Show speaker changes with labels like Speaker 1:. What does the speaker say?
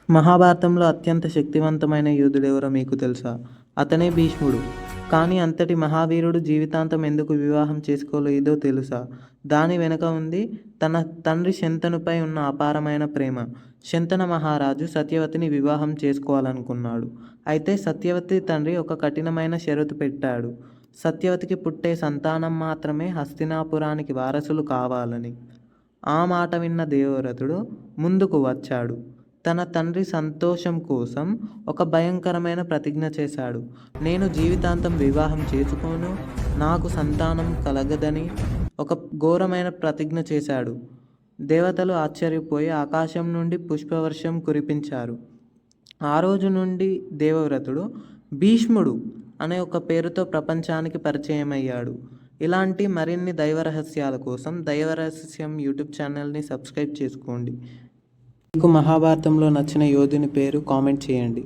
Speaker 1: మహాభారతంలో అత్యంత శక్తివంతమైన యోధుడెవరో మీకు తెలుసా? అతనే భీష్ముడు. కానీ అంతటి మహావీరుడు జీవితాంతం ఎందుకు వివాహం చేసుకోలేదో తెలుసా? దాని వెనుక ఉంది తన తండ్రి శంతనుపై ఉన్న అపారమైన ప్రేమ. శంతన మహారాజు సత్యవతిని వివాహం చేసుకోవాలనుకున్నాడు. అయితే సత్యవతి తండ్రి ఒక కఠినమైన షరతు పెట్టాడు. సత్యవతికి పుట్టే సంతానం మాత్రమే హస్తినాపురానికి వారసులు కావాలని. ఆ మాట విన్న దేవవ్రతుడు ముందుకు వచ్చాడు. తన తండ్రి సంతోషం కోసం ఒక భయంకరమైన ప్రతిజ్ఞ చేశాడు. నేను జీవితాంతం వివాహం చేసుకోను, నాకు సంతానం కలగదని ఒక ఘోరమైన ప్రతిజ్ఞ చేశాడు. దేవతలు ఆశ్చర్యపోయి ఆకాశం నుండి పుష్పవర్షం కురిపించారు. ఆ రోజు నుండి దేవవ్రతుడు భీష్ముడు అనే ఒక పేరుతో ప్రపంచానికి పరిచయమయ్యాడు. ఇలాంటి మరిన్ని దైవ రహస్యాల కోసం దైవరహస్యం యూట్యూబ్ ఛానల్ని సబ్స్క్రైబ్ చేసుకోండి. మీకు మహాభారతంలో నచ్చిన యోధుని పేరు కామెంట్ చేయండి.